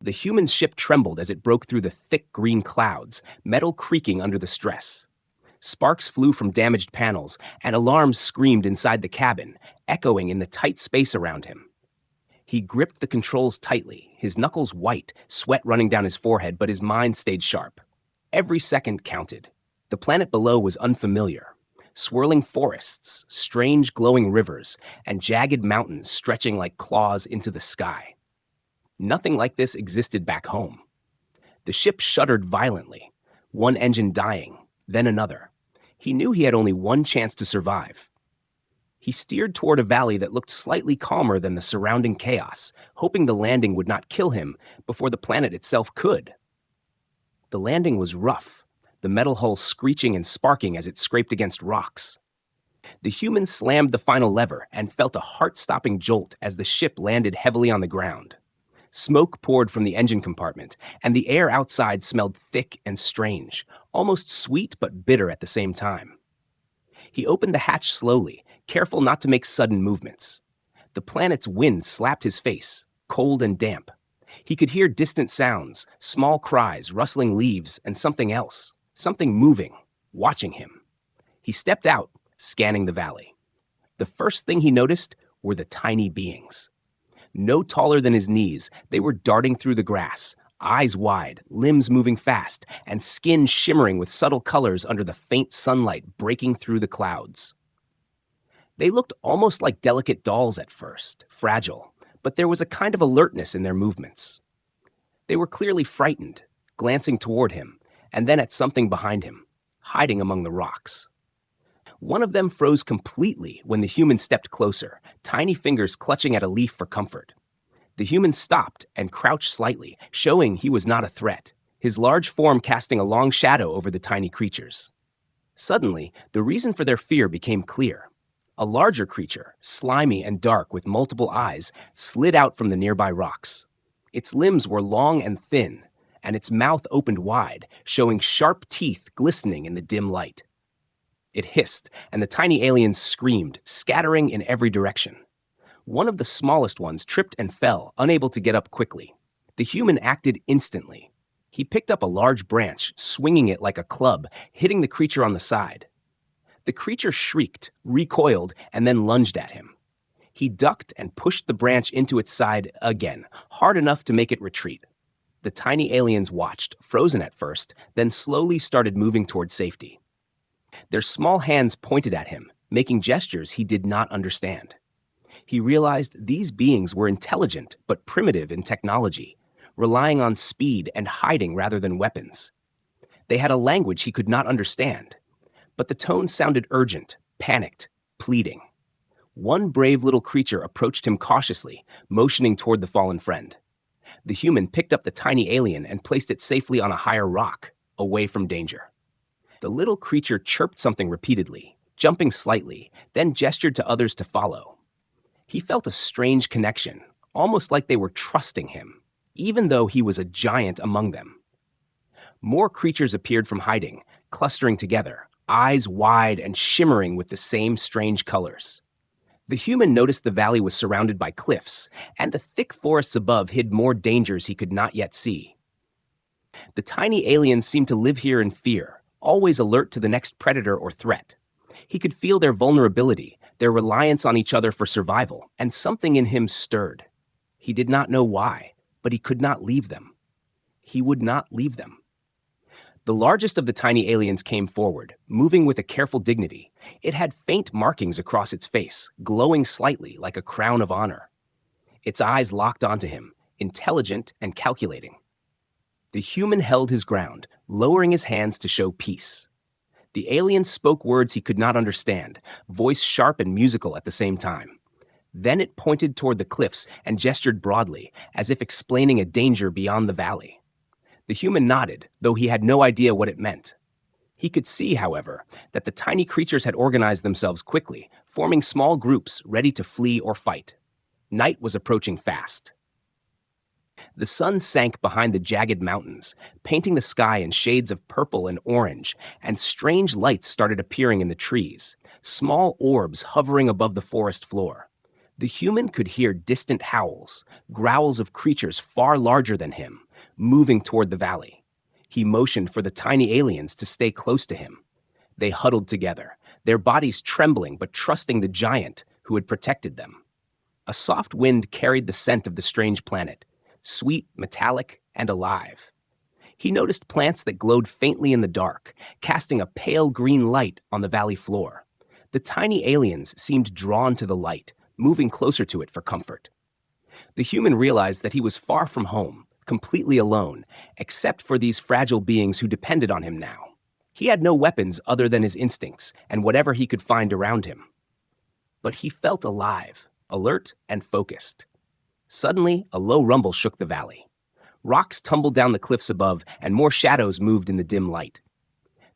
The human ship trembled as it broke through the thick green clouds, metal creaking under the stress. Sparks flew from damaged panels, and alarms screamed inside the cabin, echoing in the tight space around him. He gripped the controls tightly, his knuckles white, sweat running down his forehead, but his mind stayed sharp. Every second counted. The planet below was unfamiliar. Swirling forests, strange glowing rivers, and jagged mountains stretching like claws into the sky. Nothing like this existed back home. The ship shuddered violently, one engine dying, then another. He knew he had only one chance to survive. He steered toward a valley that looked slightly calmer than the surrounding chaos, hoping the landing would not kill him before the planet itself could. The landing was rough, the metal hull screeching and sparking as it scraped against rocks. The human slammed the final lever and felt a heart-stopping jolt as the ship landed heavily on the ground. Smoke poured from the engine compartment, and the air outside smelled thick and strange, almost sweet but bitter at the same time. He opened the hatch slowly, careful not to make sudden movements. The planet's wind slapped his face, cold and damp. He could hear distant sounds, small cries, rustling leaves, and something else, something moving, watching him. He stepped out, scanning the valley. The first thing he noticed were the tiny beings. No taller than his knees, they were darting through the grass, eyes wide, limbs moving fast, and skin shimmering with subtle colors under the faint sunlight breaking through the clouds. They looked almost like delicate dolls at first, fragile, but there was a kind of alertness in their movements. They were clearly frightened, glancing toward him, and then at something behind him, hiding among the rocks. One of them froze completely when the human stepped closer, tiny fingers clutching at a leaf for comfort. The human stopped and crouched slightly, showing he was not a threat, his large form casting a long shadow over the tiny creatures. Suddenly, the reason for their fear became clear. A larger creature, slimy and dark with multiple eyes, slid out from the nearby rocks. Its limbs were long and thin, and its mouth opened wide, showing sharp teeth glistening in the dim light. It hissed, and the tiny aliens screamed, scattering in every direction. One of the smallest ones tripped and fell, unable to get up quickly. The human acted instantly. He picked up a large branch, swinging it like a club, hitting the creature on the side. The creature shrieked, recoiled, and then lunged at him. He ducked and pushed the branch into its side again, hard enough to make it retreat. The tiny aliens watched, frozen at first, then slowly started moving toward safety. Their small hands pointed at him, making gestures he did not understand. He realized these beings were intelligent but primitive in technology, relying on speed and hiding rather than weapons. They had a language he could not understand, but the tone sounded urgent, panicked, pleading. One brave little creature approached him cautiously, motioning toward the fallen friend. The human picked up the tiny alien and placed it safely on a higher rock, away from danger. The little creature chirped something repeatedly, jumping slightly, then gestured to others to follow. He felt a strange connection, almost like they were trusting him, even though he was a giant among them. More creatures appeared from hiding, clustering together, eyes wide and shimmering with the same strange colors. The human noticed the valley was surrounded by cliffs, and the thick forests above hid more dangers he could not yet see. The tiny aliens seemed to live here in fear, always alert to the next predator or threat. He could feel their vulnerability, their reliance on each other for survival, and something in him stirred. He did not know why, but he could not leave them. He would not leave them. The largest of the tiny aliens came forward, moving with a careful dignity. It had faint markings across its face, glowing slightly like a crown of honor. Its eyes locked onto him, intelligent and calculating. The human held his ground, lowering his hands to show peace. The alien spoke words he could not understand, voice sharp and musical at the same time. Then it pointed toward the cliffs and gestured broadly, as if explaining a danger beyond the valley. The human nodded, though he had no idea what it meant. He could see, however, that the tiny creatures had organized themselves quickly, forming small groups ready to flee or fight. Night was approaching fast. The sun sank behind the jagged mountains, painting the sky in shades of purple and orange, and strange lights started appearing in the trees, small orbs hovering above the forest floor. The human could hear distant howls, growls of creatures far larger than him, moving toward the valley. He motioned for the tiny aliens to stay close to him. They huddled together, their bodies trembling but trusting the giant who had protected them. A soft wind carried the scent of the strange planet, sweet, metallic, and alive. He noticed plants that glowed faintly in the dark, casting a pale green light on the valley floor. The tiny aliens seemed drawn to the light, moving closer to it for comfort. The human realized that he was far from home, completely alone, except for these fragile beings who depended on him now. He had no weapons other than his instincts and whatever he could find around him. But he felt alive, alert, and focused. Suddenly, a low rumble shook the valley. Rocks tumbled down the cliffs above, and more shadows moved in the dim light.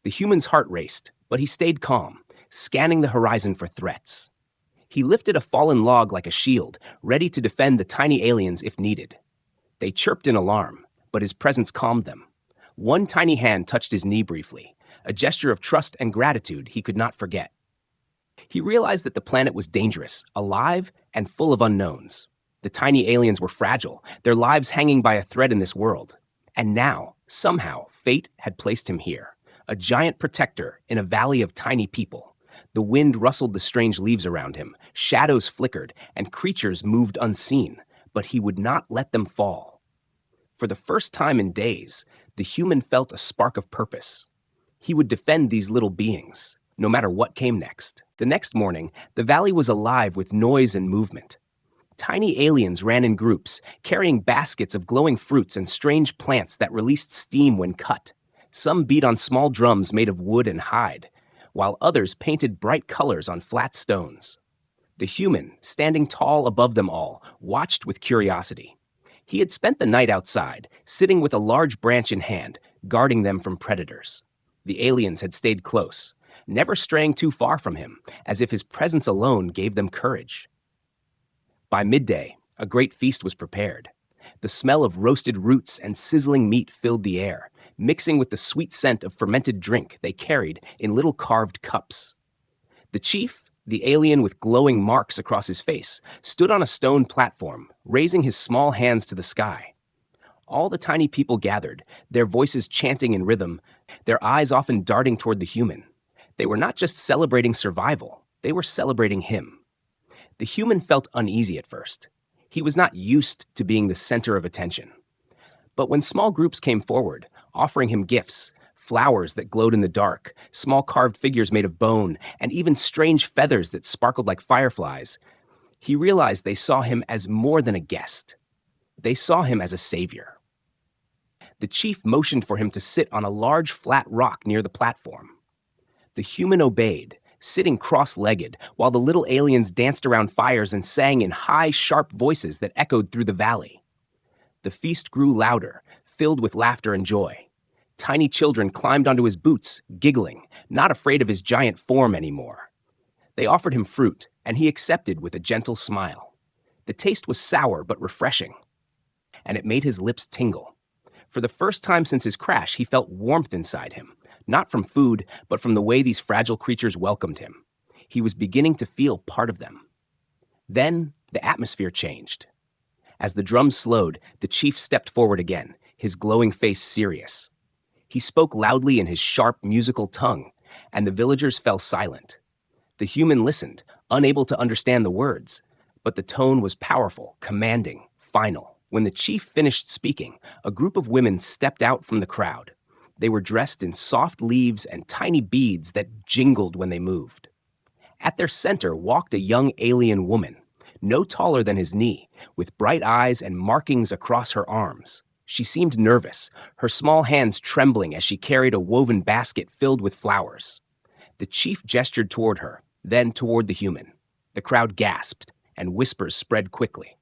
The human's heart raced, but he stayed calm, scanning the horizon for threats. He lifted a fallen log like a shield, ready to defend the tiny aliens if needed. They chirped in alarm, but his presence calmed them. One tiny hand touched his knee briefly, a gesture of trust and gratitude he could not forget. He realized that the planet was dangerous, alive, and full of unknowns. The tiny aliens were fragile, their lives hanging by a thread in this world. And now, somehow, fate had placed him here, a giant protector in a valley of tiny people. The wind rustled the strange leaves around him, shadows flickered, and creatures moved unseen, but he would not let them fall. For the first time in days, the human felt a spark of purpose. He would defend these little beings, no matter what came next. The next morning, the valley was alive with noise and movement. Tiny aliens ran in groups, carrying baskets of glowing fruits and strange plants that released steam when cut. Some beat on small drums made of wood and hide, while others painted bright colors on flat stones. The human, standing tall above them all, watched with curiosity. He had spent the night outside, sitting with a large branch in hand, guarding them from predators. The aliens had stayed close, never straying too far from him, as if his presence alone gave them courage. By midday, a great feast was prepared. The smell of roasted roots and sizzling meat filled the air, mixing with the sweet scent of fermented drink they carried in little carved cups. The chief, the alien with glowing marks across his face, stood on a stone platform, raising his small hands to the sky. All the tiny people gathered, their voices chanting in rhythm, their eyes often darting toward the human. They were not just celebrating survival, they were celebrating him. The human felt uneasy at first. He was not used to being the center of attention. But when small groups came forward, offering him gifts, flowers that glowed in the dark, small carved figures made of bone, and even strange feathers that sparkled like fireflies, he realized they saw him as more than a guest. They saw him as a savior. The chief motioned for him to sit on a large flat rock near the platform. The human obeyed, sitting cross-legged, while the little aliens danced around fires and sang in high, sharp voices that echoed through the valley. The feast grew louder, filled with laughter and joy. Tiny children climbed onto his boots, giggling, not afraid of his giant form anymore. They offered him fruit, and he accepted with a gentle smile. The taste was sour but refreshing, and it made his lips tingle. For the first time since his crash, he felt warmth inside him, not from food, but from the way these fragile creatures welcomed him. He was beginning to feel part of them. Then, the atmosphere changed. As the drums slowed, the chief stepped forward again, his glowing face serious. He spoke loudly in his sharp, musical tongue, and the villagers fell silent. The human listened, unable to understand the words, but the tone was powerful, commanding, final. When the chief finished speaking, a group of women stepped out from the crowd. They were dressed in soft leaves and tiny beads that jingled when they moved. At their center walked a young alien woman, no taller than his knee, with bright eyes and markings across her arms. She seemed nervous, her small hands trembling as she carried a woven basket filled with flowers. The chief gestured toward her, then toward the human. The crowd gasped, and whispers spread quickly.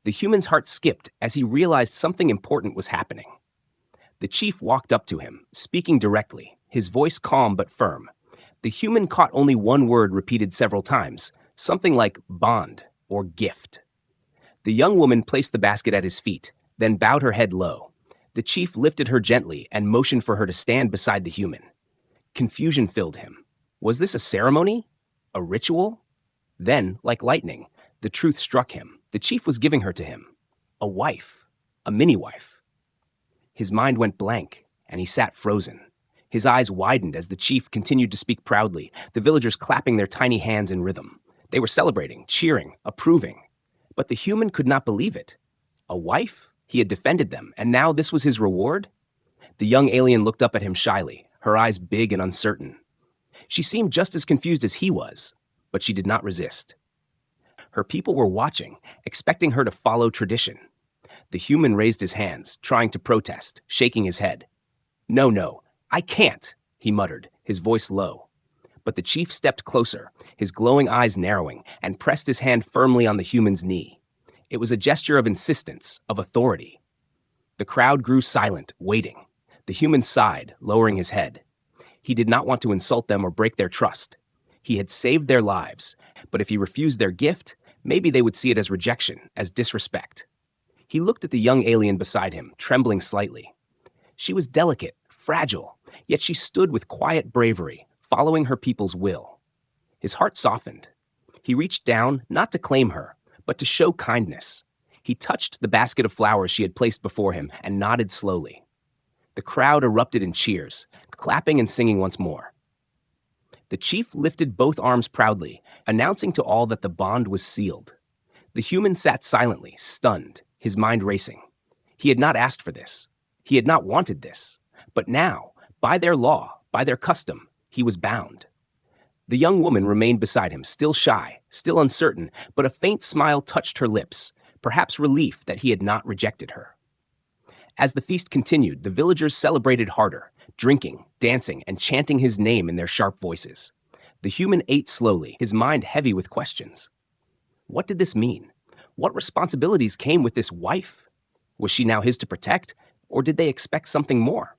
The human's heart skipped as he realized something important was happening. The chief walked up to him, speaking directly, his voice calm but firm. The human caught only one word repeated several times, something like bond or gift. The young woman placed the basket at his feet, then bowed her head low. The chief lifted her gently and motioned for her to stand beside the human. Confusion filled him. Was this a ceremony? A ritual? Then, like lightning, The truth struck him. The chief was giving her to him. A wife. A mini-wife. His mind went blank, and he sat frozen. His eyes widened as the chief continued to speak proudly, the villagers clapping their tiny hands in rhythm. They were celebrating, cheering, approving. But the human could not believe it. A wife? He had defended them, and now this was his reward? The young alien looked up at him shyly, her eyes big and uncertain. She seemed just as confused as he was, but she did not resist. Her people were watching, expecting her to follow tradition. The human raised his hands, trying to protest, shaking his head. No, I can't, he muttered, his voice low. But the chief stepped closer, his glowing eyes narrowing, and pressed his hand firmly on the human's knee. It was a gesture of insistence, of authority. The crowd grew silent, waiting. The human sighed, lowering his head. He did not want to insult them or break their trust. He had saved their lives, but if he refused their gift, maybe they would see it as rejection, as disrespect. He looked at the young alien beside him, trembling slightly. She was delicate, fragile, yet she stood with quiet bravery, following her people's will. His heart softened. He reached down, not to claim her, but to show kindness. He touched the basket of flowers she had placed before him and nodded slowly. The crowd erupted in cheers, clapping and singing once more. The chief lifted both arms proudly, announcing to all that the bond was sealed. The human sat silently, stunned, his mind racing. He had not asked for this. He had not wanted this. But now, by their law, by their custom, he was bound. The young woman remained beside him, still shy, still uncertain, but a faint smile touched her lips, perhaps relief that he had not rejected her. As the feast continued, the villagers celebrated harder, drinking, dancing, and chanting his name in their sharp voices. The human ate slowly, his mind heavy with questions. What did this mean? What responsibilities came with this wife? Was she now his to protect, or did they expect something more?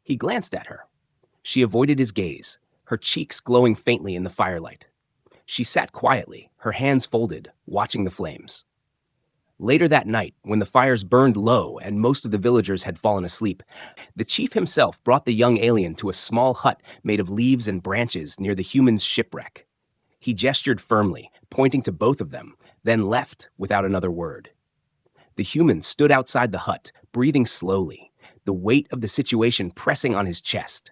He glanced at her. She avoided his gaze, her cheeks glowing faintly in the firelight. She sat quietly, her hands folded, watching the flames. Later that night, when the fires burned low and most of the villagers had fallen asleep, the chief himself brought the young alien to a small hut made of leaves and branches near the human's shipwreck. He gestured firmly, pointing to both of them, then left without another word. The human stood outside the hut, breathing slowly, the weight of the situation pressing on his chest.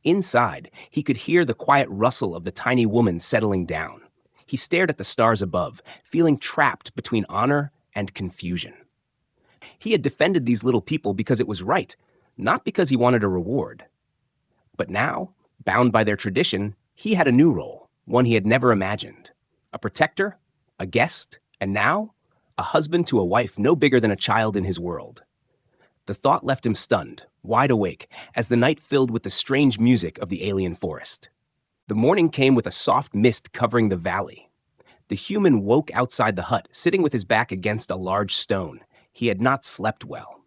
Inside, he could hear the quiet rustle of the tiny woman settling down. He stared at the stars above, feeling trapped between honor and confusion. He had defended these little people because it was right, not because he wanted a reward. But now, bound by their tradition, he had a new role, one he had never imagined. A protector, a guest, and now, a husband to a wife no bigger than a child in his world. The thought left him stunned, wide awake, as the night filled with the strange music of the alien forest. The morning came with a soft mist covering the valley. The human woke outside the hut, sitting with his back against a large stone. He had not slept well.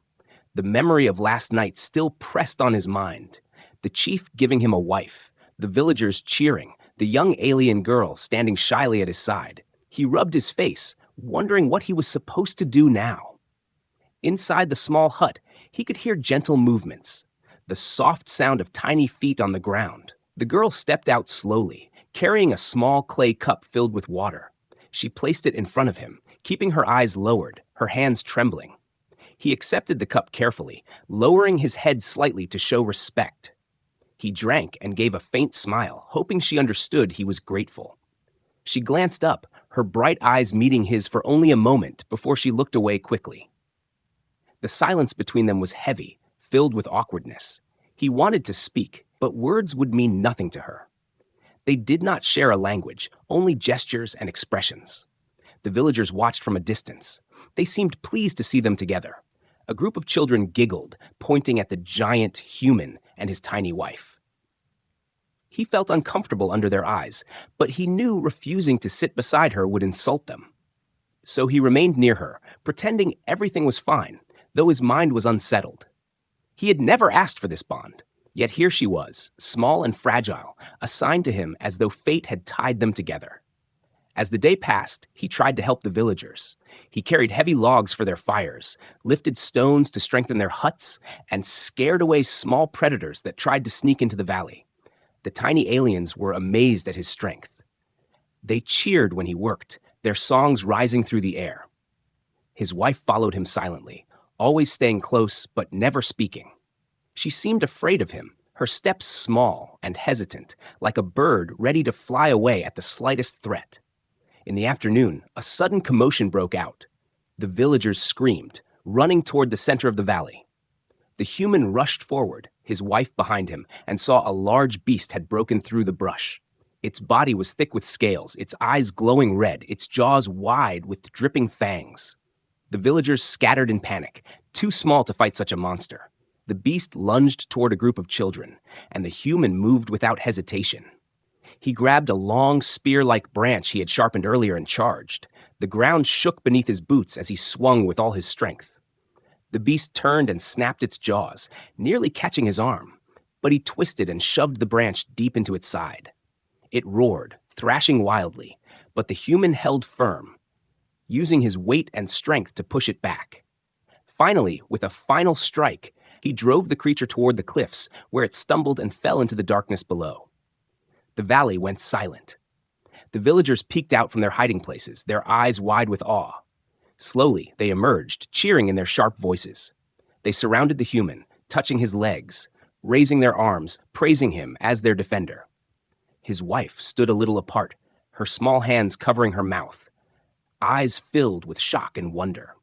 The memory of last night still pressed on his mind. The chief giving him a wife, the villagers cheering, the young alien girl standing shyly at his side. He rubbed his face, wondering what he was supposed to do now. Inside the small hut, he could hear gentle movements, the soft sound of tiny feet on the ground. The girl stepped out slowly, carrying a small clay cup filled with water. She placed it in front of him, keeping her eyes lowered, her hands trembling. He accepted the cup carefully, lowering his head slightly to show respect. He drank and gave a faint smile, hoping she understood he was grateful. She glanced up, her bright eyes meeting his for only a moment before she looked away quickly. The silence between them was heavy, filled with awkwardness. He wanted to speak, but words would mean nothing to her. They did not share a language, only gestures and expressions. The villagers watched from a distance. They seemed pleased to see them together. A group of children giggled, pointing at the giant human and his tiny wife. He felt uncomfortable under their eyes, but he knew refusing to sit beside her would insult them. So he remained near her, pretending everything was fine, though his mind was unsettled. He had never asked for this bond. Yet here she was, small and fragile, assigned to him as though fate had tied them together. As the day passed, he tried to help the villagers. He carried heavy logs for their fires, lifted stones to strengthen their huts, and scared away small predators that tried to sneak into the valley. The tiny aliens were amazed at his strength. They cheered when he worked, their songs rising through the air. His wife followed him silently, always staying close but never speaking. She seemed afraid of him, her steps small and hesitant, like a bird ready to fly away at the slightest threat. In the afternoon, a sudden commotion broke out. The villagers screamed, running toward the center of the valley. The human rushed forward, his wife behind him, and saw a large beast had broken through the brush. Its body was thick with scales, its eyes glowing red, its jaws wide with dripping fangs. The villagers scattered in panic, too small to fight such a monster. The beast lunged toward a group of children, and the human moved without hesitation. He grabbed a long spear-like branch he had sharpened earlier and charged. The ground shook beneath his boots as he swung with all his strength. The beast turned and snapped its jaws, nearly catching his arm, but he twisted and shoved the branch deep into its side. It roared, thrashing wildly, but the human held firm, using his weight and strength to push it back. Finally, with a final strike, he drove the creature toward the cliffs, where it stumbled and fell into the darkness below. The valley went silent. The villagers peeked out from their hiding places, their eyes wide with awe. Slowly, they emerged, cheering in their sharp voices. They surrounded the human, touching his legs, raising their arms, praising him as their defender. His wife stood a little apart, her small hands covering her mouth, eyes filled with shock and wonder.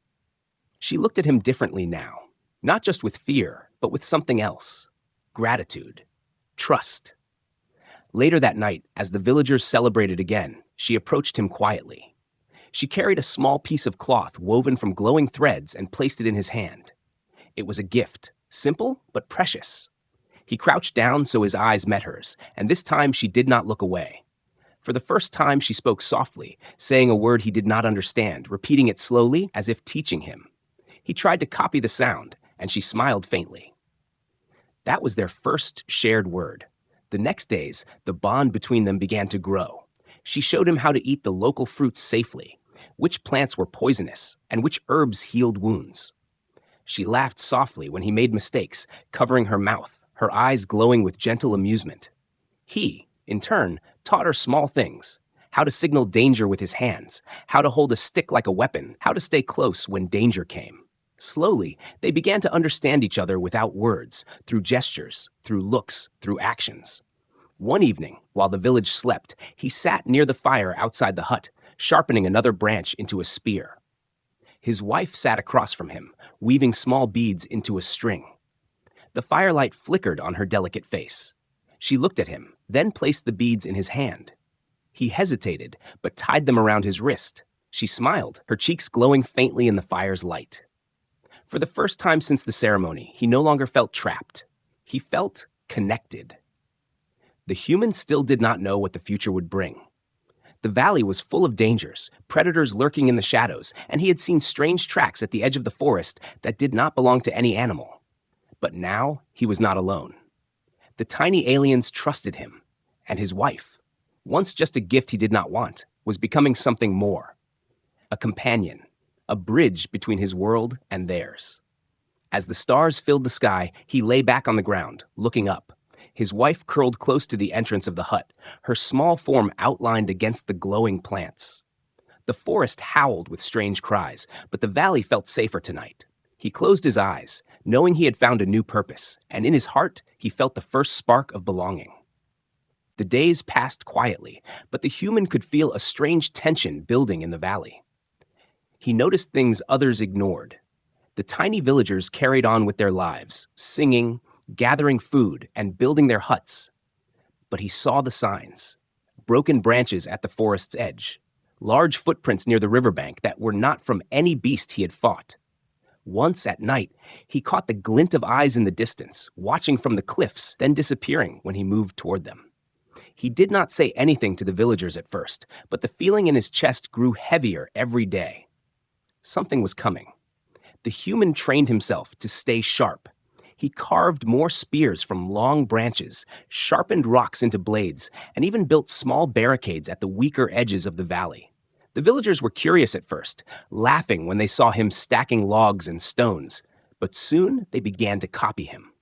She looked at him differently now, not just with fear, but with something else: gratitude, trust. Later that night, as the villagers celebrated again, she approached him quietly. She carried a small piece of cloth woven from glowing threads and placed it in his hand. It was a gift, simple but precious. He crouched down so his eyes met hers, and this time she did not look away. For the first time, she spoke softly, saying a word he did not understand, repeating it slowly as if teaching him. He tried to copy the sound, and she smiled faintly. That was their first shared word. The next days, the bond between them began to grow. She showed him how to eat the local fruits safely, which plants were poisonous, and which herbs healed wounds. She laughed softly when he made mistakes, covering her mouth, her eyes glowing with gentle amusement. He, in turn, taught her small things: how to signal danger with his hands, how to hold a stick like a weapon, how to stay close when danger came. Slowly, they began to understand each other without words, through gestures, through looks, through actions. One evening, while the village slept, he sat near the fire outside the hut, sharpening another branch into a spear. His wife sat across from him, weaving small beads into a string. The firelight flickered on her delicate face. She looked at him, then placed the beads in his hand. He hesitated, but tied them around his wrist. She smiled, her cheeks glowing faintly in the fire's light. For the first time since the ceremony, he no longer felt trapped. He felt connected. The human still did not know what the future would bring. The valley was full of dangers, predators lurking in the shadows, and he had seen strange tracks at the edge of the forest that did not belong to any animal. But now he was not alone. The tiny aliens trusted him, and his wife, once just a gift he did not want, was becoming something more: a companion, a bridge between his world and theirs. As the stars filled the sky, he lay back on the ground, looking up. His wife curled close to the entrance of the hut, her small form outlined against the glowing plants. The forest howled with strange cries, but the valley felt safer tonight. He closed his eyes, knowing he had found a new purpose, and in his heart, he felt the first spark of belonging. The days passed quietly, but the human could feel a strange tension building in the valley. He noticed things others ignored. The tiny villagers carried on with their lives, singing, gathering food, and building their huts. But he saw the signs: broken branches at the forest's edge, large footprints near the riverbank that were not from any beast he had fought. Once at night, he caught the glint of eyes in the distance, watching from the cliffs, then disappearing when he moved toward them. He did not say anything to the villagers at first, but the feeling in his chest grew heavier every day. Something was coming. The human trained himself to stay sharp. He carved more spears from long branches, sharpened rocks into blades, and even built small barricades at the weaker edges of the valley. The villagers were curious at first, laughing when they saw him stacking logs and stones, but soon they began to copy him.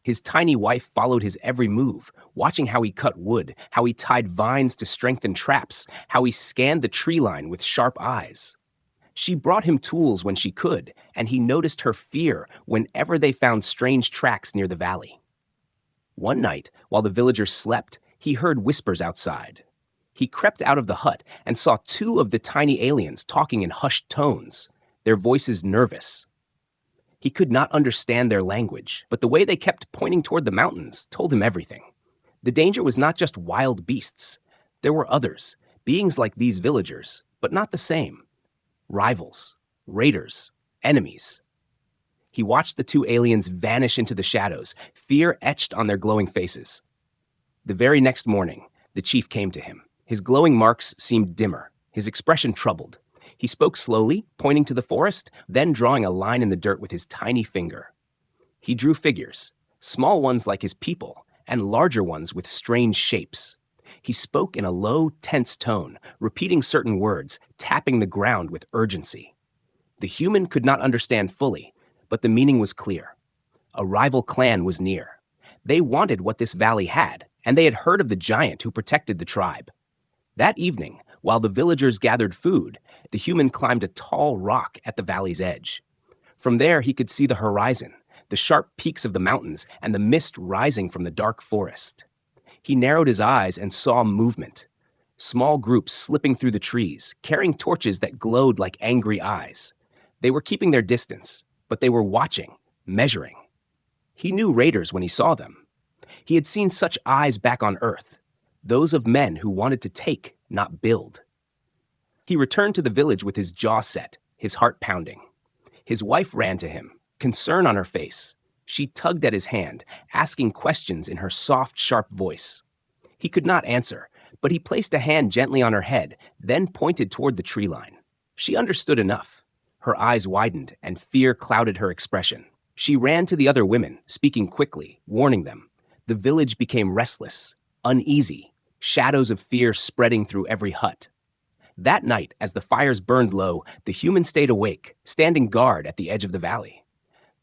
His tiny wife followed his every move, watching how he cut wood, how he tied vines to strengthen traps, how he scanned the tree line with sharp eyes. She brought him tools when she could, and he noticed her fear whenever they found strange tracks near the valley. One night, while the villagers slept, he heard whispers outside. He crept out of the hut and saw two of the tiny aliens talking in hushed tones, their voices nervous. He could not understand their language, but the way they kept pointing toward the mountains told him everything. The danger was not just wild beasts. There were others, beings like these villagers, but not the same. Rivals, raiders, enemies. He watched the two aliens vanish into the shadows, fear etched on their glowing faces. The very next morning, the chief came to him. His glowing marks seemed dimmer, his expression troubled. He spoke slowly, pointing to the forest, then drawing a line in the dirt with his tiny finger. He drew figures, small ones like his people, and larger ones with strange shapes. He spoke in a low, tense tone, repeating certain words, tapping the ground with urgency. The human could not understand fully, but the meaning was clear. A rival clan was near. They wanted what this valley had, and they had heard of the giant who protected the tribe. That evening, while the villagers gathered food, the human climbed a tall rock at the valley's edge. From there, he could see the horizon, the sharp peaks of the mountains, and the mist rising from the dark forest. He narrowed his eyes and saw movement. Small groups slipping through the trees, carrying torches that glowed like angry eyes. They were keeping their distance, but they were watching, measuring. He knew raiders when he saw them. He had seen such eyes back on Earth, those of men who wanted to take, not build. He returned to the village with his jaw set, his heart pounding. His wife ran to him, concern on her face. She tugged at his hand, asking questions in her soft, sharp voice. He could not answer, but he placed a hand gently on her head, then pointed toward the tree line. She understood enough. Her eyes widened, and fear clouded her expression. She ran to the other women, speaking quickly, warning them. The village became restless, uneasy, shadows of fear spreading through every hut. That night, as the fires burned low, the human stayed awake, standing guard at the edge of the valley.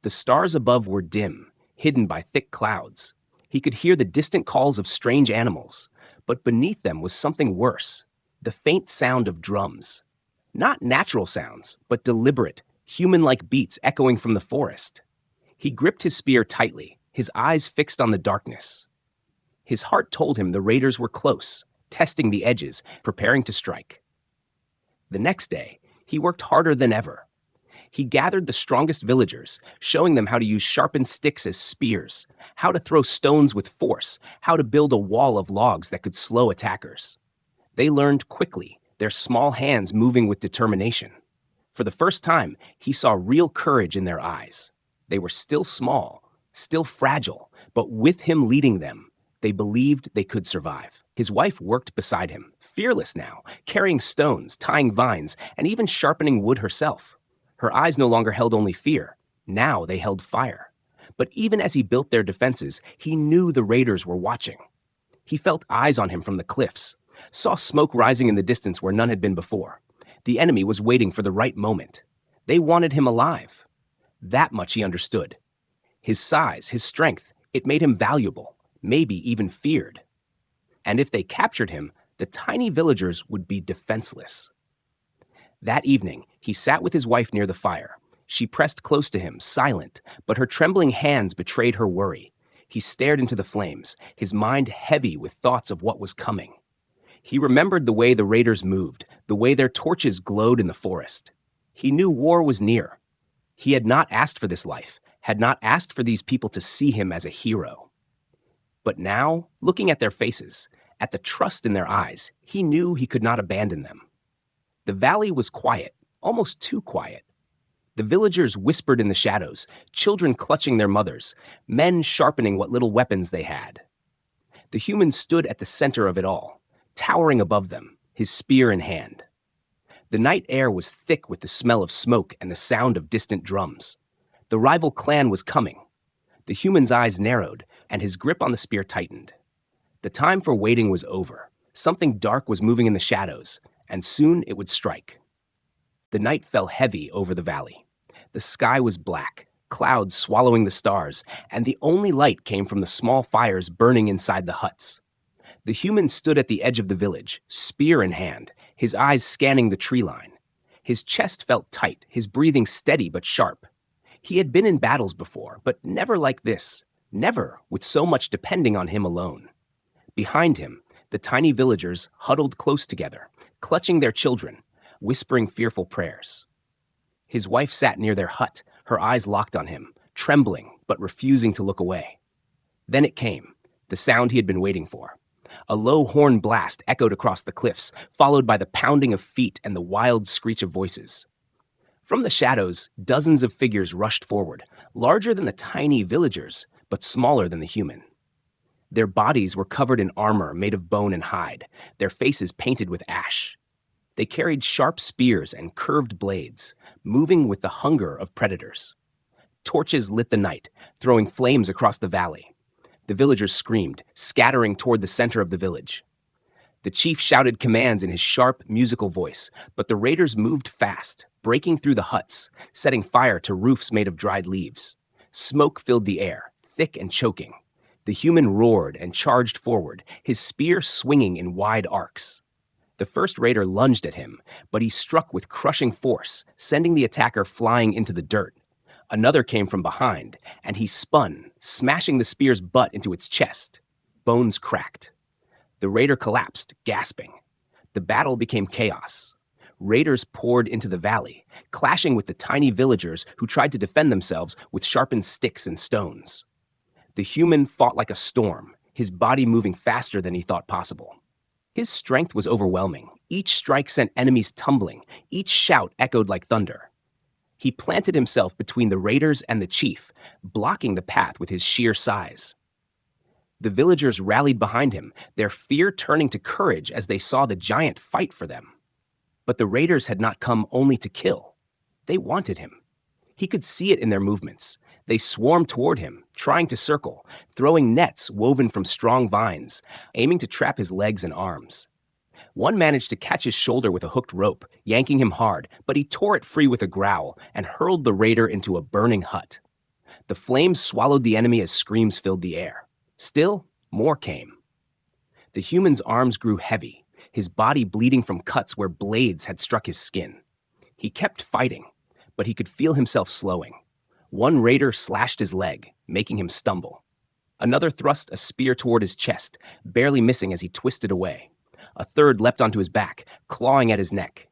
The stars above were dim, hidden by thick clouds. He could hear the distant calls of strange animals, but beneath them was something worse, the faint sound of drums. Not natural sounds, but deliberate, human-like beats echoing from the forest. He gripped his spear tightly, his eyes fixed on the darkness. His heart told him the raiders were close, testing the edges, preparing to strike. The next day, he worked harder than ever. He gathered the strongest villagers, showing them how to use sharpened sticks as spears, how to throw stones with force, how to build a wall of logs that could slow attackers. They learned quickly, their small hands moving with determination. For the first time, he saw real courage in their eyes. They were still small, still fragile, but with him leading them, they believed they could survive. His wife worked beside him, fearless now, carrying stones, tying vines, and even sharpening wood herself. Her eyes no longer held only fear. Now they held fire. But even as he built their defenses, he knew the raiders were watching. He felt eyes on him from the cliffs, saw smoke rising in the distance where none had been before. The enemy was waiting for the right moment. They wanted him alive. That much he understood. His size, his strength, it made him valuable, maybe even feared. And if they captured him, the tiny villagers would be defenseless. That evening, he sat with his wife near the fire. She pressed close to him, silent, but her trembling hands betrayed her worry. He stared into the flames, his mind heavy with thoughts of what was coming. He remembered the way the raiders moved, the way their torches glowed in the forest. He knew war was near. He had not asked for this life, had not asked for these people to see him as a hero. But now, looking at their faces, at the trust in their eyes, he knew he could not abandon them. The valley was quiet, almost too quiet. The villagers whispered in the shadows, children clutching their mothers, men sharpening what little weapons they had. The human stood at the center of it all, towering above them, his spear in hand. The night air was thick with the smell of smoke and the sound of distant drums. The rival clan was coming. The human's eyes narrowed, and his grip on the spear tightened. The time for waiting was over. Something dark was moving in the shadows, and soon it would strike. The night fell heavy over the valley. The sky was black, clouds swallowing the stars, and the only light came from the small fires burning inside the huts. The human stood at the edge of the village, spear in hand, his eyes scanning the tree line. His chest felt tight, his breathing steady but sharp. He had been in battles before, but never like this, never with so much depending on him alone. Behind him, the tiny villagers huddled close together, clutching their children, whispering fearful prayers. His wife sat near their hut, her eyes locked on him, trembling but refusing to look away. Then it came, the sound he had been waiting for. A low horn blast echoed across the cliffs, followed by the pounding of feet and the wild screech of voices. From the shadows, dozens of figures rushed forward, larger than the tiny villagers, but smaller than the human. Their bodies were covered in armor made of bone and hide, their faces painted with ash. They carried sharp spears and curved blades, moving with the hunger of predators. Torches lit the night, throwing flames across the valley. The villagers screamed, scattering toward the center of the village. The chief shouted commands in his sharp, musical voice, but the raiders moved fast, breaking through the huts, setting fire to roofs made of dried leaves. Smoke filled the air, thick and choking. The human roared and charged forward, his spear swinging in wide arcs. The first raider lunged at him, but he struck with crushing force, sending the attacker flying into the dirt. Another came from behind, and he spun, smashing the spear's butt into its chest. Bones cracked. The raider collapsed, gasping. The battle became chaos. Raiders poured into the valley, clashing with the tiny villagers who tried to defend themselves with sharpened sticks and stones. The human fought like a storm, his body moving faster than he thought possible. His strength was overwhelming. Each strike sent enemies tumbling. Each shout echoed like thunder. He planted himself between the raiders and the chief, blocking the path with his sheer size. The villagers rallied behind him, their fear turning to courage as they saw the giant fight for them. But the raiders had not come only to kill. They wanted him. He could see it in their movements. They swarmed toward him, trying to circle, throwing nets woven from strong vines, aiming to trap his legs and arms. One managed to catch his shoulder with a hooked rope, yanking him hard, but he tore it free with a growl and hurled the raider into a burning hut. The flames swallowed the enemy as screams filled the air. Still, more came. The human's arms grew heavy, his body bleeding from cuts where blades had struck his skin. He kept fighting, but he could feel himself slowing. One raider slashed his leg, making him stumble. Another thrust a spear toward his chest, barely missing as he twisted away. A third leapt onto his back, clawing at his neck.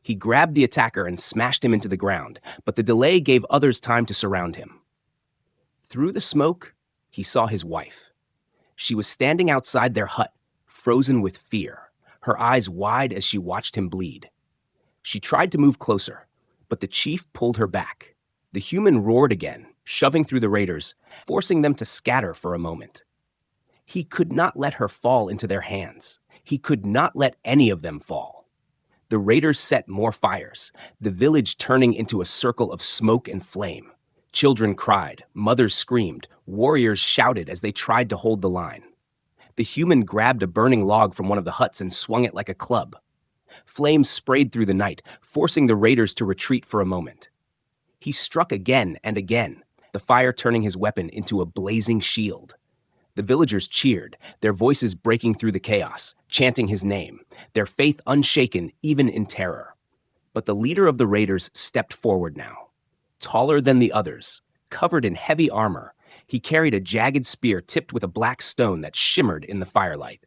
He grabbed the attacker and smashed him into the ground, but the delay gave others time to surround him. Through the smoke, he saw his wife. She was standing outside their hut, frozen with fear, her eyes wide as she watched him bleed. She tried to move closer, but the chief pulled her back. The human roared again, shoving through the raiders, forcing them to scatter for a moment. He could not let her fall into their hands. He could not let any of them fall. The raiders set more fires, the village turning into a circle of smoke and flame. Children cried, mothers screamed, warriors shouted as they tried to hold the line. The human grabbed a burning log from one of the huts and swung it like a club. Flames sprayed through the night, forcing the raiders to retreat for a moment. He struck again and again, the fire turning his weapon into a blazing shield. The villagers cheered, their voices breaking through the chaos, chanting his name, their faith unshaken even in terror. But the leader of the raiders stepped forward now. Taller than the others, covered in heavy armor, he carried a jagged spear tipped with a black stone that shimmered in the firelight.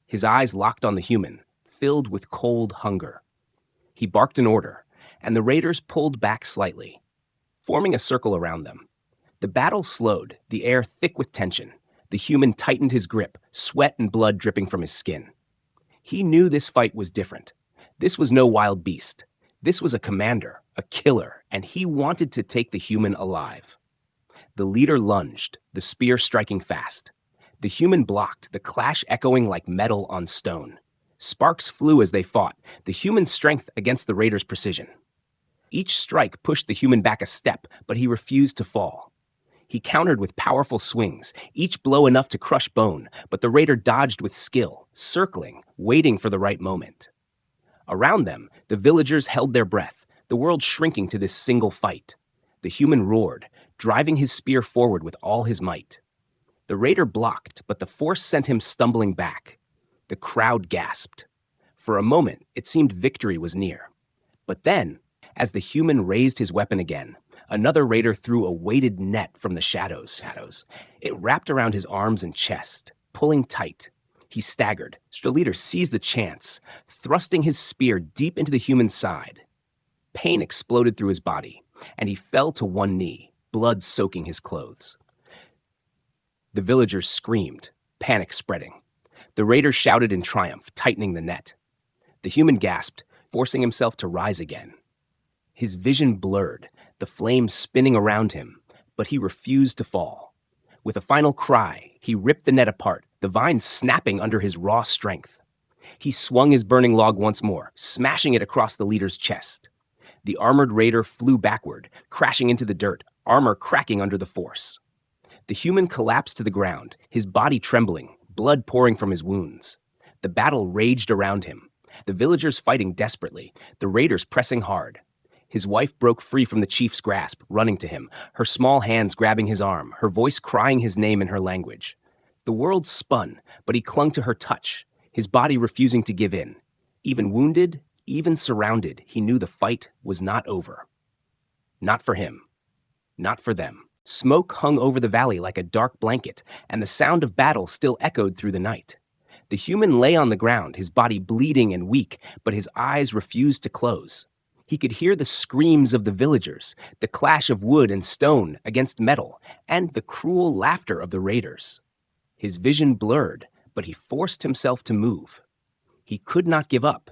His eyes locked on the human, filled with cold hunger. He barked an order, and the raiders pulled back slightly, forming a circle around them. The battle slowed, the air thick with tension. The human tightened his grip, sweat and blood dripping from his skin. He knew this fight was different. This was no wild beast. This was a commander, a killer, and he wanted to take the human alive. The leader lunged, the spear striking fast. The human blocked, the clash echoing like metal on stone. Sparks flew as they fought, the human's strength against the raider's precision. Each strike pushed the human back a step, but he refused to fall. He countered with powerful swings, each blow enough to crush bone, but the raider dodged with skill, circling, waiting for the right moment. Around them, the villagers held their breath, the world shrinking to this single fight. The human roared, driving his spear forward with all his might. The raider blocked, but the force sent him stumbling back. The crowd gasped. For a moment, it seemed victory was near. But then, as the human raised his weapon again, another raider threw a weighted net from the shadows. It wrapped around his arms and chest, pulling tight. He staggered. The leader seized the chance, thrusting his spear deep into the human's side. Pain exploded through his body, and he fell to one knee, blood soaking his clothes. The villagers screamed, panic spreading. The raider shouted in triumph, tightening the net. The human gasped, forcing himself to rise again. His vision blurred, the flames spinning around him, but he refused to fall. With a final cry, he ripped the net apart, the vines snapping under his raw strength. He swung his burning log once more, smashing it across the leader's chest. The armored raider flew backward, crashing into the dirt, armor cracking under the force. The human collapsed to the ground, his body trembling, blood pouring from his wounds. The battle raged around him, the villagers fighting desperately, the raiders pressing hard. His wife broke free from the chief's grasp, running to him, her small hands grabbing his arm, her voice crying his name in her language. The world spun, but he clung to her touch, his body refusing to give in. Even wounded, even surrounded, he knew the fight was not over. Not for him. Not for them. Smoke hung over the valley like a dark blanket, and the sound of battle still echoed through the night. The human lay on the ground, his body bleeding and weak, but his eyes refused to close. He could hear the screams of the villagers, the clash of wood and stone against metal, and the cruel laughter of the raiders. His vision blurred, but he forced himself to move. He could not give up.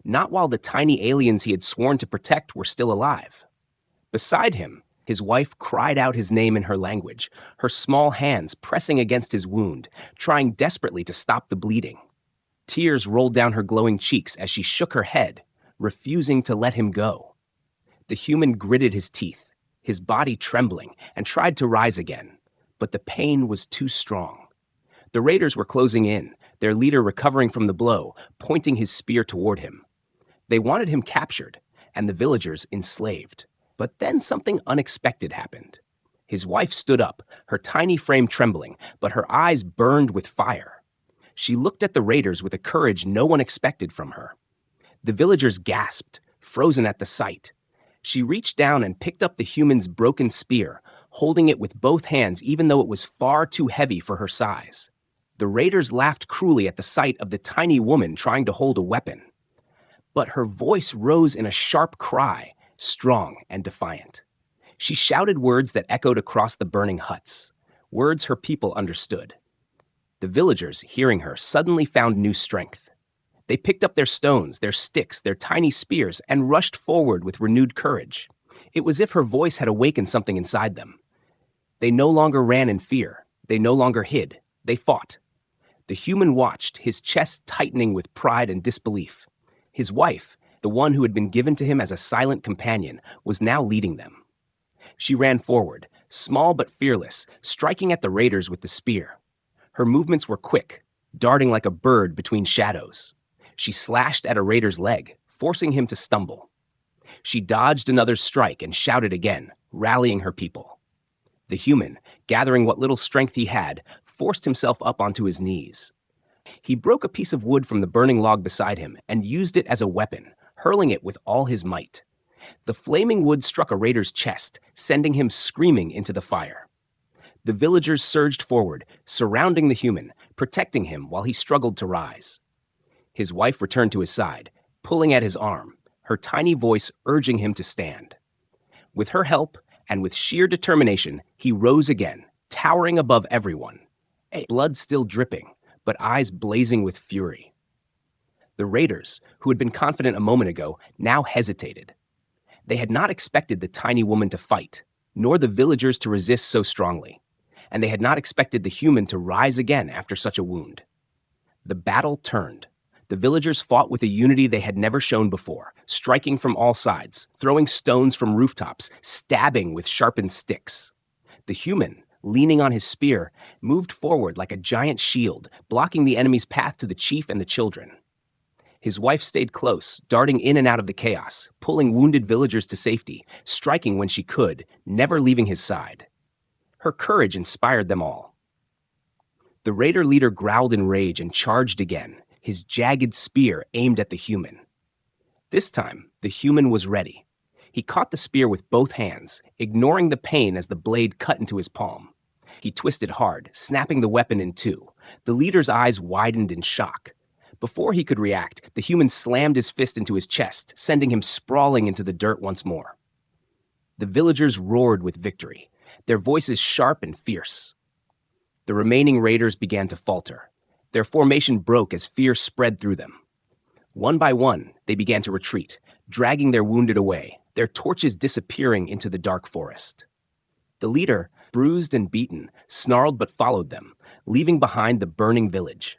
Not while the tiny aliens he had sworn to protect were still alive. Beside him, his wife cried out his name in her language, her small hands pressing against his wound, trying desperately to stop the bleeding. Tears rolled down her glowing cheeks as she shook her head, refusing to let him go. The human gritted his teeth, his body trembling, and tried to rise again, but the pain was too strong. The raiders were closing in, their leader recovering from the blow, pointing his spear toward him. They wanted him captured, and the villagers enslaved. But then something unexpected happened. His wife stood up, her tiny frame trembling, but her eyes burned with fire. She looked at the raiders with a courage no one expected from her. The villagers gasped, frozen at the sight. She reached down and picked up the human's broken spear, holding it with both hands even though it was far too heavy for her size. The raiders laughed cruelly at the sight of the tiny woman trying to hold a weapon. But her voice rose in a sharp cry, strong and defiant. She shouted words that echoed across the burning huts, words her people understood. The villagers, hearing her, suddenly found new strength. They picked up their stones, their sticks, their tiny spears, and rushed forward with renewed courage. It was as if her voice had awakened something inside them. They no longer ran in fear. They no longer hid. They fought. The human watched, his chest tightening with pride and disbelief. His wife, the one who had been given to him as a silent companion, was now leading them. She ran forward, small but fearless, striking at the raiders with the spear. Her movements were quick, darting like a bird between shadows. She slashed at a raider's leg, forcing him to stumble. She dodged another's strike and shouted again, rallying her people. The human, gathering what little strength he had, forced himself up onto his knees. He broke a piece of wood from the burning log beside him and used it as a weapon, hurling it with all his might. The flaming wood struck a raider's chest, sending him screaming into the fire. The villagers surged forward, surrounding the human, protecting him while he struggled to rise. His wife returned to his side, pulling at his arm, her tiny voice urging him to stand. With her help, and with sheer determination, he rose again, towering above everyone, blood still dripping, but eyes blazing with fury. The raiders, who had been confident a moment ago, now hesitated. They had not expected the tiny woman to fight, nor the villagers to resist so strongly, and they had not expected the human to rise again after such a wound. The battle turned. The villagers fought with a unity they had never shown before, striking from all sides, throwing stones from rooftops, stabbing with sharpened sticks. The human, leaning on his spear, moved forward like a giant shield, blocking the enemy's path to the chief and the children. His wife stayed close, darting in and out of the chaos, pulling wounded villagers to safety, striking when she could, never leaving his side. Her courage inspired them all. The raider leader growled in rage and charged again, his jagged spear aimed at the human. This time, the human was ready. He caught the spear with both hands, ignoring the pain as the blade cut into his palm. He twisted hard, snapping the weapon in two. The leader's eyes widened in shock. Before he could react, the human slammed his fist into his chest, sending him sprawling into the dirt once more. The villagers roared with victory, their voices sharp and fierce. The remaining raiders began to falter. Their formation broke as fear spread through them. One by one, they began to retreat, dragging their wounded away, their torches disappearing into the dark forest. The leader, bruised and beaten, snarled but followed them, leaving behind the burning village.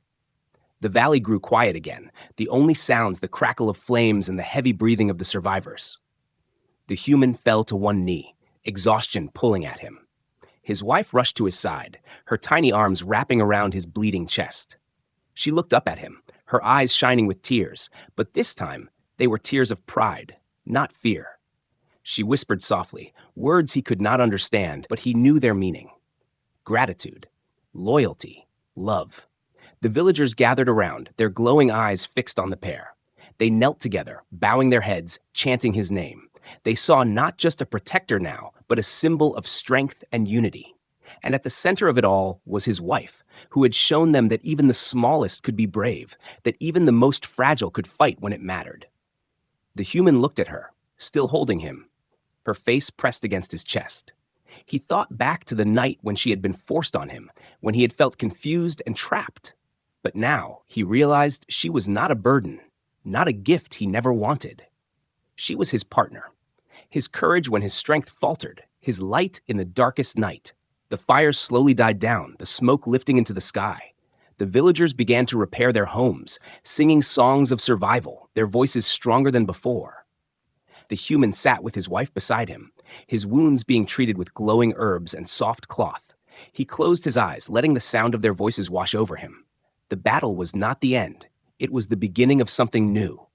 The valley grew quiet again, the only sounds the crackle of flames and the heavy breathing of the survivors. The human fell to one knee, exhaustion pulling at him. His wife rushed to his side, her tiny arms wrapping around his bleeding chest. She looked up at him, her eyes shining with tears, but this time they were tears of pride, not fear. She whispered softly, words he could not understand, but he knew their meaning. Gratitude, loyalty, love. The villagers gathered around, their glowing eyes fixed on the pair. They knelt together, bowing their heads, chanting his name. They saw not just a protector now, but a symbol of strength and unity. And at the center of it all was his wife, who had shown them that even the smallest could be brave, that even the most fragile could fight when it mattered. The human looked at her, still holding him, her face pressed against his chest. He thought back to the night when she had been forced on him, when he had felt confused and trapped. But now he realized she was not a burden, not a gift he never wanted. She was his partner, his courage when his strength faltered, his light in the darkest night. The fires slowly died down, the smoke lifting into the sky. The villagers began to repair their homes, singing songs of survival, their voices stronger than before. The human sat with his wife beside him, his wounds being treated with glowing herbs and soft cloth. He closed his eyes, letting the sound of their voices wash over him. The battle was not the end. It was the beginning of something new.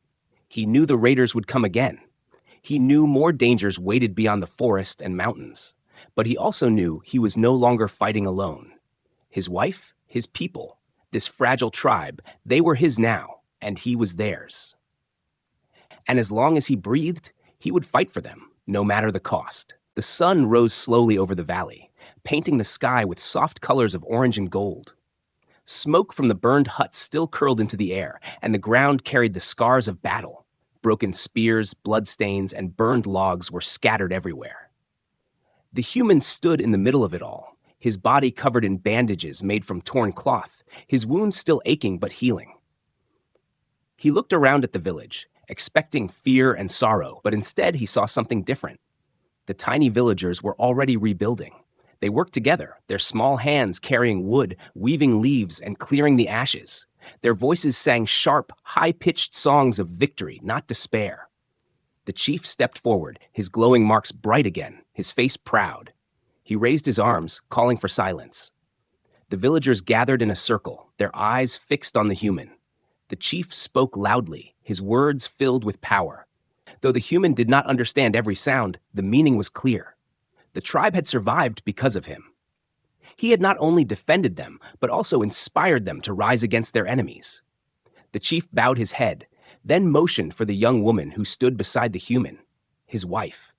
He knew the raiders would come again. He knew more dangers waited beyond the forest and mountains. But he also knew he was no longer fighting alone. His wife, his people, this fragile tribe, they were his now, and he was theirs. And as long as he breathed, he would fight for them, no matter the cost. The sun rose slowly over the valley, painting the sky with soft colors of orange and gold. Smoke from the burned huts still curled into the air, and the ground carried the scars of battle. Broken spears, bloodstains, and burned logs were scattered everywhere. The human stood in the middle of it all, his body covered in bandages made from torn cloth, his wounds still aching but healing. He looked around at the village, expecting fear and sorrow, but instead he saw something different. The tiny villagers were already rebuilding. They worked together, their small hands carrying wood, weaving leaves, and clearing the ashes. Their voices sang sharp, high-pitched songs of victory, not despair. The chief stepped forward, his glowing marks bright again, his face proud. He raised his arms, calling for silence. The villagers gathered in a circle, their eyes fixed on the human. The chief spoke loudly, his words filled with power. Though the human did not understand every sound, the meaning was clear. The tribe had survived because of him. He had not only defended them, but also inspired them to rise against their enemies. The chief bowed his head, then motioned for the young woman who stood beside the human, his wife.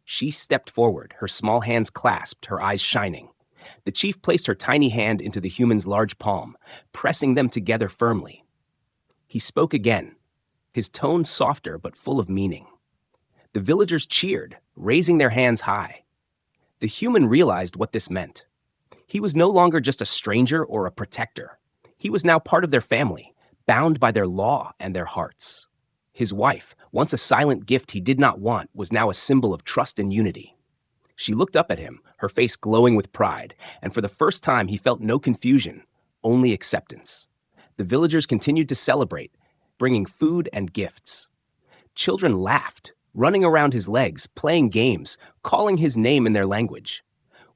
She stepped forward, her small hands clasped, her eyes shining. The chief placed her tiny hand into the human's large palm, pressing them together firmly. He spoke again, his tone softer but full of meaning. The villagers cheered, raising their hands high. The human realized what this meant. He was no longer just a stranger or a protector. He was now part of their family, bound by their law and their hearts. His wife, once a silent gift he did not want, was now a symbol of trust and unity. She looked up at him, her face glowing with pride, and for the first time he felt no confusion, only acceptance. The villagers continued to celebrate, bringing food and gifts. Children laughed, running around his legs, playing games, calling his name in their language.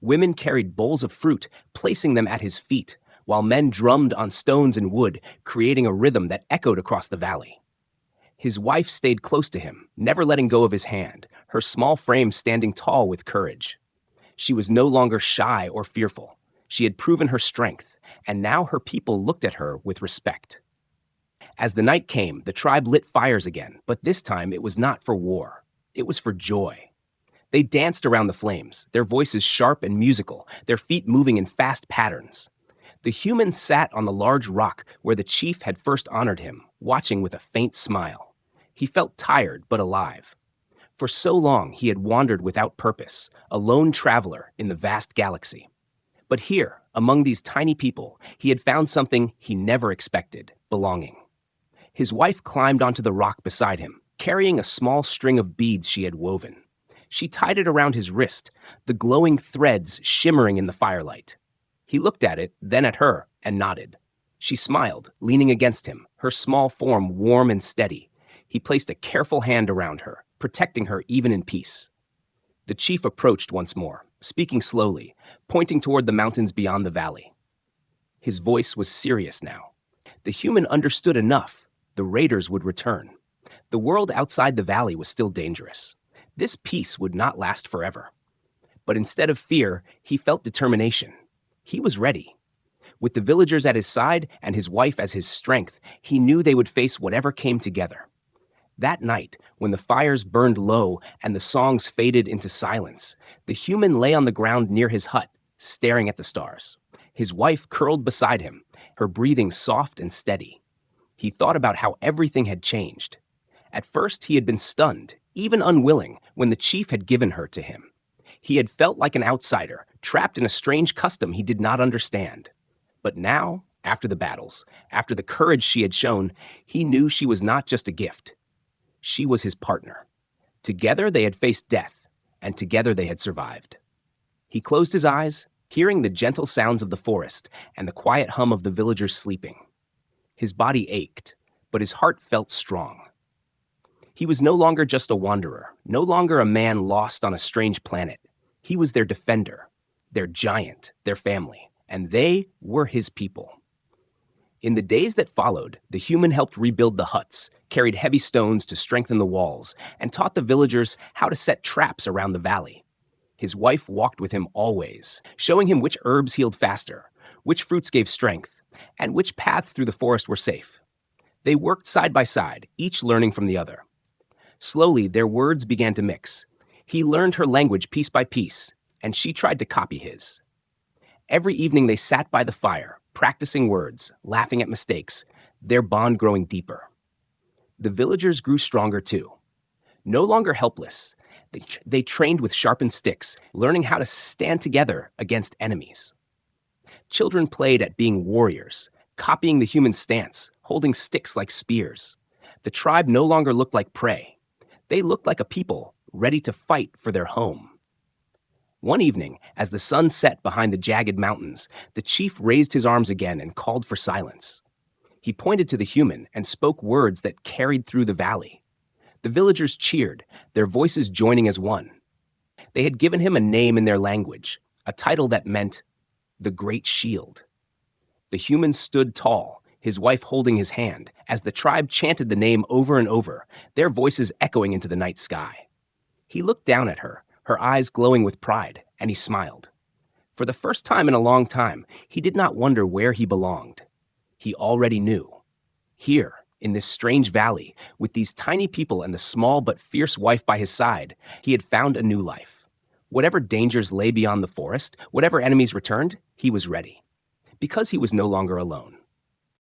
Women carried bowls of fruit, placing them at his feet, while men drummed on stones and wood, creating a rhythm that echoed across the valley. His wife stayed close to him, never letting go of his hand, her small frame standing tall with courage. She was no longer shy or fearful. She had proven her strength, and now her people looked at her with respect. As the night came, the tribe lit fires again, but this time it was not for war. It was for joy. They danced around the flames, their voices sharp and musical, their feet moving in fast patterns. The human sat on the large rock where the chief had first honored him, watching with a faint smile. He felt tired but alive. For so long he had wandered without purpose, a lone traveler in the vast galaxy. But here, among these tiny people, he had found something he never expected: belonging. His wife climbed onto the rock beside him, carrying a small string of beads she had woven. She tied it around his wrist, the glowing threads shimmering in the firelight. He looked at it, then at her, and nodded. She smiled, leaning against him, her small form warm and steady. He placed a careful hand around her, protecting her even in peace. The chief approached once more, speaking slowly, pointing toward the mountains beyond the valley. His voice was serious now. The human understood enough. The raiders would return. The world outside the valley was still dangerous. This peace would not last forever. But instead of fear, he felt determination. He was ready. With the villagers at his side and his wife as his strength, he knew they would face whatever came together. That night, when the fires burned low and the songs faded into silence, the human lay on the ground near his hut, staring at the stars. His wife curled beside him, her breathing soft and steady. He thought about how everything had changed. At first, he had been stunned, even unwilling, when the chief had given her to him. He had felt like an outsider, trapped in a strange custom he did not understand. But now, after the battles, after the courage she had shown, he knew she was not just a gift. She was his partner. Together they had faced death, and together they had survived. He closed his eyes, hearing the gentle sounds of the forest and the quiet hum of the villagers sleeping. His body ached, but his heart felt strong. He was no longer just a wanderer, no longer a man lost on a strange planet. He was their defender, their giant, their family, and they were his people. In the days that followed, the human helped rebuild the huts, carried heavy stones to strengthen the walls, and taught the villagers how to set traps around the valley. His wife walked with him always, showing him which herbs healed faster, which fruits gave strength, and which paths through the forest were safe. They worked side by side, each learning from the other. Slowly, their words began to mix. He learned her language piece by piece, and she tried to copy his. Every evening they sat by the fire, practicing words, laughing at mistakes, their bond growing deeper. The villagers grew stronger too. No longer helpless, they trained with sharpened sticks, learning how to stand together against enemies. Children played at being warriors, copying the human stance, holding sticks like spears. The tribe no longer looked like prey. They looked like a people ready to fight for their home. One evening, as the sun set behind the jagged mountains, the chief raised his arms again and called for silence. He pointed to the human and spoke words that carried through the valley. The villagers cheered, their voices joining as one. They had given him a name in their language, a title that meant the Great Shield. The human stood tall, his wife holding his hand, as the tribe chanted the name over and over, their voices echoing into the night sky. He looked down at her, her eyes glowing with pride, and he smiled. For the first time in a long time, he did not wonder where he belonged. He already knew. Here, in this strange valley, with these tiny people and the small but fierce wife by his side, he had found a new life. Whatever dangers lay beyond the forest, whatever enemies returned, he was ready. Because he was no longer alone.